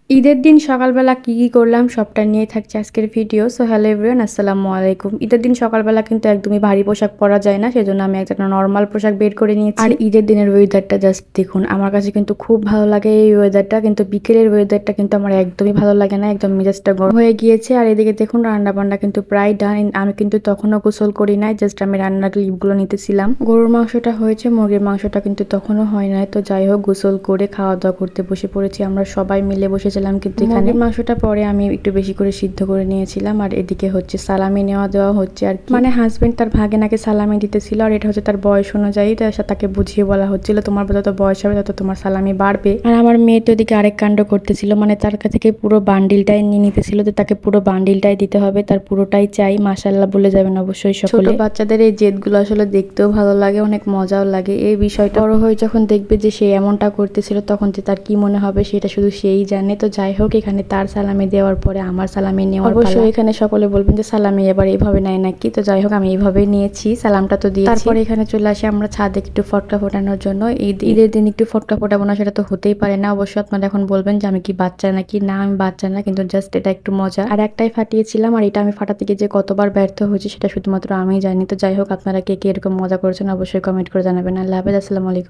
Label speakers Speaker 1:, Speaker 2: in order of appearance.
Speaker 1: ঈদের দিন সকালবেলা কি করলাম সবটা নিয়ে থাকছে আজকের ভিডিও। সো হ্যালো এভরিওয়ান, আসসালামু আলাইকুম। ঈদের দিন সকালবেলা কিন্তু একদমই ভারী পোশাক পরা যায় না, সেজন্য আমি একটা নর্মাল পোশাক বের করে নিয়েছি। আর ঈদের দিনের ওয়েদারটা জাস্ট দেখুন, আমার কাছে কিন্তু খুব ভালো লাগে এই ওয়েদারটা। কিন্তু বিকেলের ওয়েদারটা কিন্তু আমার একদমই ভালো লাগে না, একদম মেজাজটা গরম হয়ে গিয়েছে। আর এদিকে দেখুন রান্না বান্না কিন্তু প্রায় ডান। আমি কিন্তু তখনও গোসল করি নাই, জাস্ট আমি রান্নার ক্লিপগুলো নিতেছিলাম। গরুর মাংসটা হয়েছে, মুরগির মাংসটা কিন্তু তখনও হয় নাই। তো যাই হোক, গোসল করে খাওয়া দাওয়া করতে বসে পড়েছি, আমরা সবাই মিলে বসেছিলাম। কিন্তু এখানে মাংসটা পরে আমি একটু বেশি করে সিদ্ধ করে নিয়েছিলাম। আর এদিকে হচ্ছে সালামি নেওয়া দেওয়া হচ্ছে আর কি। মানে হাজবেন্ড তার ভাগিনাকে সালামি দিতেছিল, আর এটা হচ্ছে তার বয়স অনুযায়ী তাকে বুঝিয়ে বলা হচ্ছিল তোমার যত বয়স হবে তত তোমার সালামি বাড়বে। আর আমার মেয়ে তো এদিকে আরেক কাণ্ড করতেছিল, মানে তার কাছ থেকে পুরো বান্ডিলটাই নিয়ে নিতেছিল, যে তাকে পুরো বান্ডিলটাই দিতে হবে, তার পুরোটাই চাই। মাশাআল্লাহ বলে যাবেন অবশ্যই সকলে। ছোট বাচ্চাদের এই জেদগুলো আসলে দেখতেও ভালো লাগে, অনেক মজাও লাগে। এই বিষয়টা বড় হয়ে যখন দেখবে যে সে এমনটা করতেছিল, তখন যে তার কি মনে হবে সেটা শুধু সেই জানে। তো যাই হোক, এখানে তার সালামি দেওয়ার পরে আমার সালামি নেওয়ার পালা। অবশ্যই এখানে সকলে বলবেন যে সালামি এবার এইভাবে নেয় নাকি। তো যাই হোক, আমি এইভাবেই নিয়েছি, সালামটা তো দিয়েছি। তারপরে এখানে চলে আসি আমরা ছাদে একটু ফটকা ফোটানোর জন্য। ঈদের দিন একটু ফটকা ফোটাবো না, সেটা তো হতেই পারে না। অবশ্যই আপনারা এখন বলবেন যে আমি কি বাচ্চা নাকি। না, আমি বাচ্চা না, কিন্তু জাস্ট এটা একটু মজা। আর একটাই ফাটিয়েছিলাম, আর এটা আমি ফাটাতে গিয়ে যে কতবার ব্যর্থ হয়েছি সেটা শুধুমাত্র আমিই জানি। তো যাই হোক, আপনারা কে কে এরকম মজা করেছেন অবশ্যই কমেন্ট করে জানাবেন। আল্লাহ হাফেজ, আসসালামু আলাইকুম।